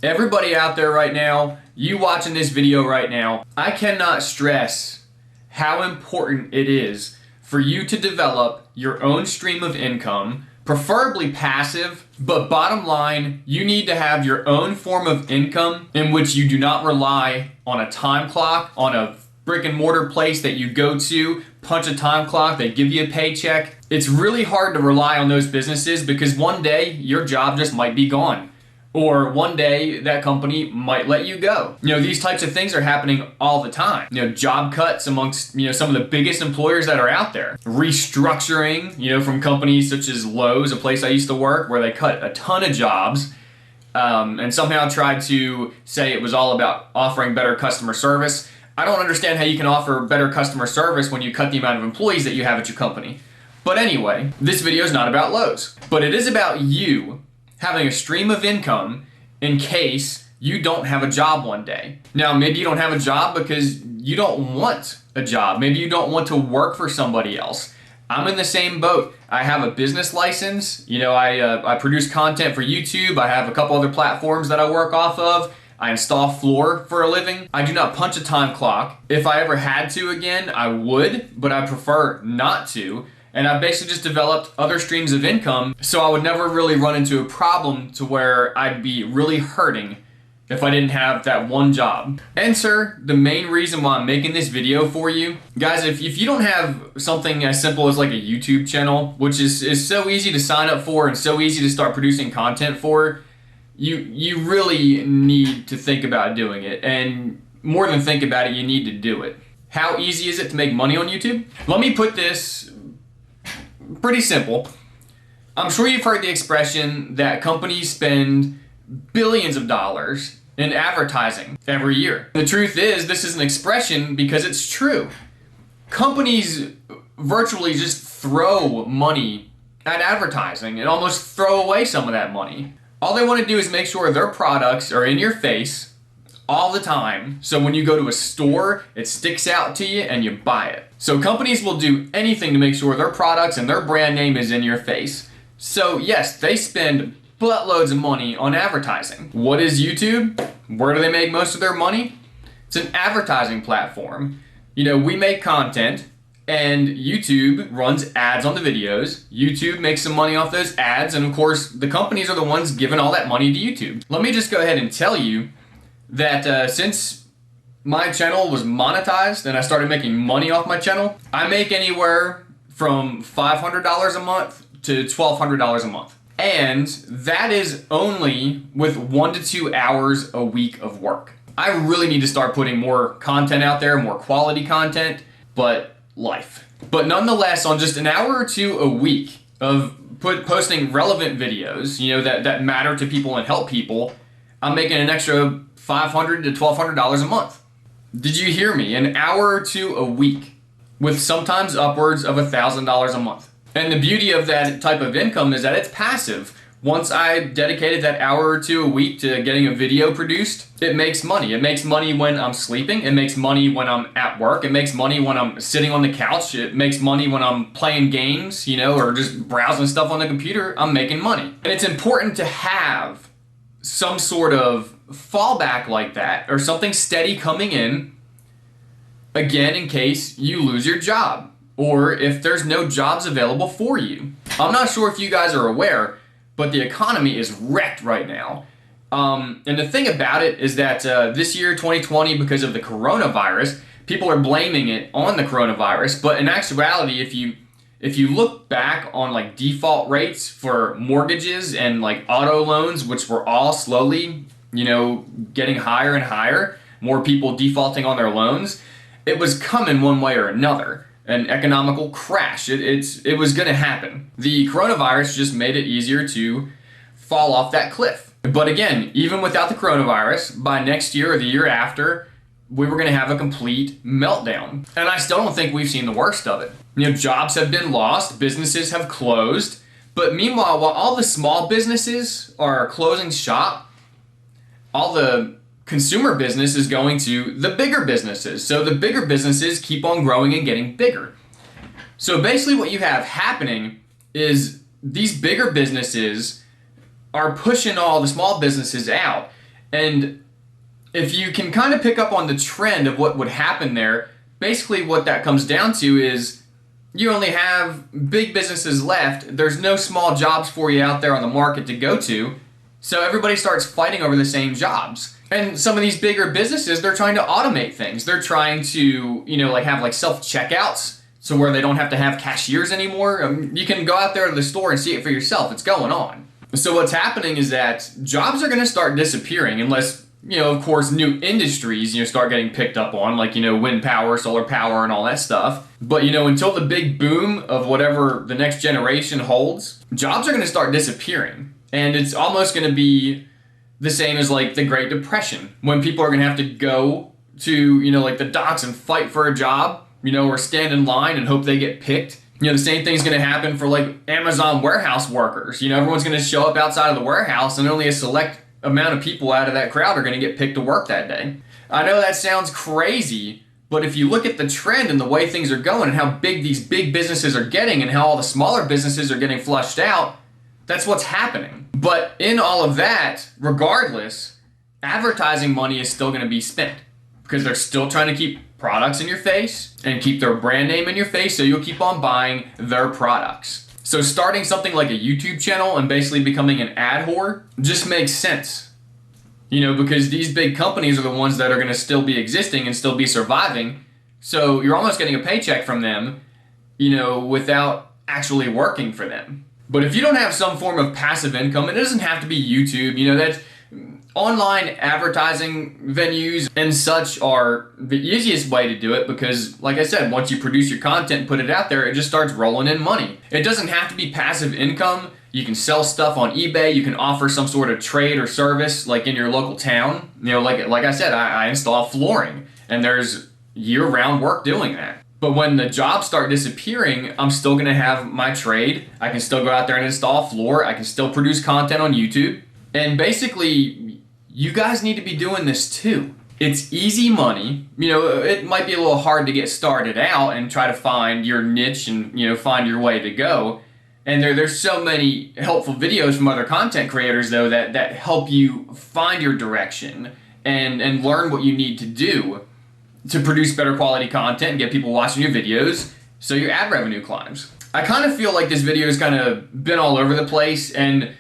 Everybody out there right now, you watching this video right now, I cannot stress how important it is for you to develop your own stream of income, preferably passive, but bottom line, you need to have your own form of income in which you do not rely on a time clock, on a brick and mortar place that you go to, punch a time clock, they give you a paycheck. It's really hard to rely on those businesses because one day your job just might be gone. Or one day that company might let you go. These types of things are happening all the time. Job cuts amongst, some of the biggest employers that are out there. Restructuring, from companies such as Lowe's, a place I used to work, where they cut a ton of jobs and somehow tried to say it was all about offering better customer service. I don't understand how you can offer better customer service when you cut the amount of employees that you have at your company. But anyway, this video is not about Lowe's, but it is about you having a stream of income in case you don't have a job one day. Now, maybe you don't have a job because you don't want a job. Maybe you don't want to work for somebody else. I'm in the same boat. I have a business license. I produce content for YouTube. I have a couple other platforms that I work off of. I install floor for a living. I do not punch a time clock. If I ever had to again, I would, but I prefer not to. And I've basically just developed other streams of income so I would never really run into a problem to where I'd be really hurting if I didn't have that one job. And sir, the main reason why I'm making this video for you, guys, if you don't have something as simple as like a YouTube channel, which is so easy to sign up for and so easy to start producing content for, you really need to think about doing it. And more than think about it, you need to do it. How easy is it to make money on YouTube? Let me put this pretty simple. I'm sure you've heard the expression that companies spend billions of dollars in advertising every year. The truth is, this is an expression because it's true. Companies virtually just throw money at advertising and almost throw away some of that money. All they want to do is make sure their products are in your face all the time, so when you go to a store, it sticks out to you and you buy it. So companies will do anything to make sure their products and their brand name is in your face. So yes, they spend buttloads of money on advertising. What is YouTube? Where do they make most of their money? It's an advertising platform. We make content and YouTube runs ads on the videos. YouTube makes some money off those ads, and of course, the companies are the ones giving all that money to YouTube. Let me just go ahead and tell you that since my channel was monetized and I started making money off my channel, I make anywhere from $500 a month to $1,200 a month. And that is only with 1 to 2 hours a week of work. I really need to start putting more content out there, more quality content, but life. But nonetheless, on just an hour or two a week of posting relevant videos, that matter to people and help people, I'm making an extra $500 to $1,200 a month. Did you hear me? An hour or two a week, with sometimes upwards of $1,000 a month. And the beauty of that type of income is that it's passive. Once I dedicated that hour or two a week to getting a video produced, it makes money. It makes money when I'm sleeping. It makes money when I'm at work. It makes money when I'm sitting on the couch. It makes money when I'm playing games, or just browsing stuff on the computer. I'm making money. And it's important to have some sort of fallback like that, or something steady coming in, again, in case you lose your job, or if there's no jobs available for you. I'm not sure if you guys are aware, but the economy is wrecked right now. And the thing about it is that this year, 2020, because of the coronavirus, people are blaming it on the coronavirus, but in actuality, if you look back on like default rates for mortgages and like auto loans, which were all slowly, getting higher and higher, more people defaulting on their loans, it was coming one way or another. An economical crash. It was going to happen. The coronavirus just made it easier to fall off that cliff. But again, even without the coronavirus, by next year or the year after, we were going to have a complete meltdown. And I still don't think we've seen the worst of it. Jobs have been lost, businesses have closed, but meanwhile, while all the small businesses are closing shop, all the consumer business is going to the bigger businesses. So the bigger businesses keep on growing and getting bigger. So basically what you have happening is these bigger businesses are pushing all the small businesses out, And if you can kind of pick up on the trend of what would happen there, basically what that comes down to is you only have big businesses left. There's no small jobs for you out there on the market to go to. So everybody starts fighting over the same jobs. And some of these bigger businesses, they're trying to automate things. They're trying to, have self-checkouts, so where they don't have to have cashiers anymore. You can go out there to the store and see it for yourself. It's going on. So what's happening is that jobs are going to start disappearing unless, of course, new industries, start getting picked up on, like, wind power, solar power, and all that stuff. But, until the big boom of whatever the next generation holds, jobs are going to start disappearing. And it's almost going to be the same as, like, the Great Depression, when people are going to have to go to, the docks and fight for a job, or stand in line and hope they get picked. The same thing's going to happen for, like, Amazon warehouse workers. Everyone's going to show up outside of the warehouse, and only a select amount of people out of that crowd are going to get picked to work that day. I know that sounds crazy, but if you look at the trend and the way things are going and how big these big businesses are getting and how all the smaller businesses are getting flushed out, that's what's happening. But in all of that, regardless, advertising money is still going to be spent because they're still trying to keep products in your face and keep their brand name in your face, so you'll keep on buying their products. So starting something like a YouTube channel and basically becoming an ad whore just makes sense. Because these big companies are the ones that are going to still be existing and still be surviving. So you're almost getting a paycheck from them, without actually working for them. But if you don't have some form of passive income, it doesn't have to be YouTube, that's online advertising venues and such are the easiest way to do it because, like I said, once you produce your content and put it out there, it just starts rolling in money. It doesn't have to be passive income. You can sell stuff on eBay. You can offer some sort of trade or service like in your local town. Like I said, I install flooring and there's year-round work doing that. But when the jobs start disappearing, I'm still going to have my trade. I can still go out there and install a floor. I can still produce content on YouTube. And basically, you guys need to be doing this too. It's easy money. It might be a little hard to get started out and try to find your niche and, find your way to go. And there's so many helpful videos from other content creators, though, that help you find your direction and learn what you need to do to produce better quality content and get people watching your videos so your ad revenue climbs. I kind of feel like this video has kind of been all over the place, and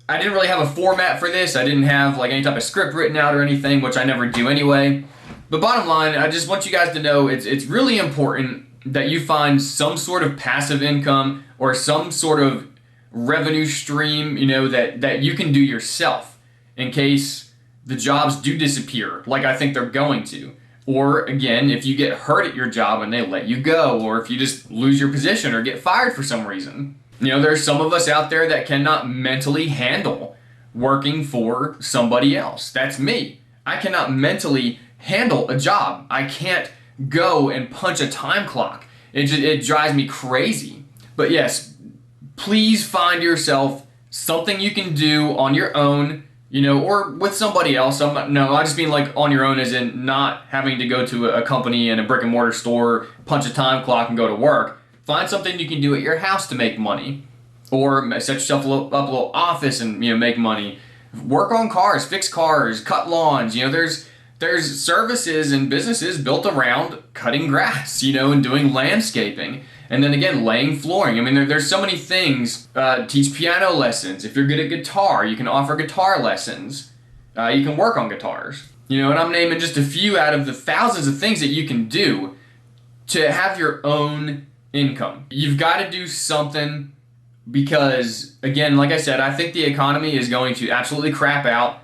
I didn't really have a format for this. I didn't have like any type of script written out or anything, which I never do anyway. But bottom line, I just want you guys to know it's really important that you find some sort of passive income or some sort of revenue stream, that you can do yourself in case the jobs do disappear, like I think they're going to. Or again, if you get hurt at your job and they let you go, or if you just lose your position or get fired for some reason. There's some of us out there that cannot mentally handle working for somebody else. That's me. I cannot mentally handle a job. I can't go and punch a time clock. It drives me crazy. But yes, please find yourself something you can do on your own, or with somebody else. I just mean like on your own as in not having to go to a company and a brick and mortar store, punch a time clock and go to work. Find something you can do at your house to make money. Or set yourself up a little office and make money. Work on cars, fix cars, cut lawns. There's services and businesses built around cutting grass, and doing landscaping. And then again, laying flooring. There's so many things. Teach piano lessons. If you're good at guitar, you can offer guitar lessons. You can work on guitars. And I'm naming just a few out of the thousands of things that you can do to have your own income. You've got to do something because, again, like I said, I think the economy is going to absolutely crap out,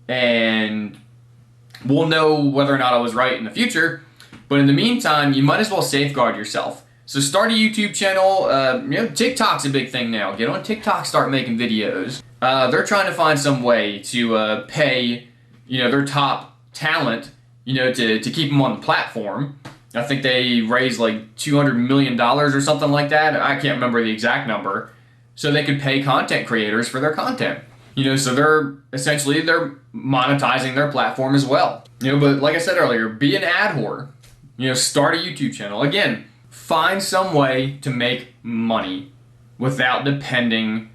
and we'll know whether or not I was right in the future. But in the meantime, you might as well safeguard yourself. So start a YouTube channel. TikTok's a big thing now. Get on TikTok, start making videos. They're trying to find some way to pay, their top talent, to keep them on the platform. I think they raised like $200 million or something like that. I can't remember the exact number. So they could pay content creators for their content. So they're monetizing their platform as well. But like I said earlier, be an ad whore. Start a YouTube channel. Again, find some way to make money without depending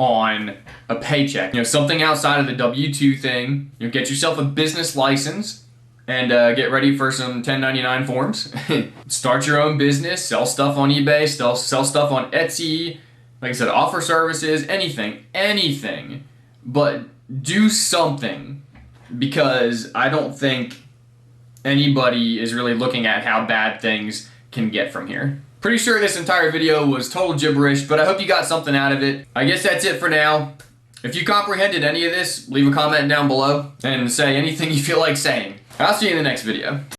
on a paycheck. You know, something outside of the W-2 thing. You know, get yourself a business license and get ready for some 1099 forms. Start your own business, sell stuff on eBay, sell stuff on Etsy. Like I said, offer services, anything. But do something, because I don't think anybody is really looking at how bad things can get from here. Pretty sure this entire video was total gibberish, but I hope you got something out of it. I guess that's it for now. If you comprehended any of this, leave a comment down below and say anything you feel like saying. I'll see you in the next video.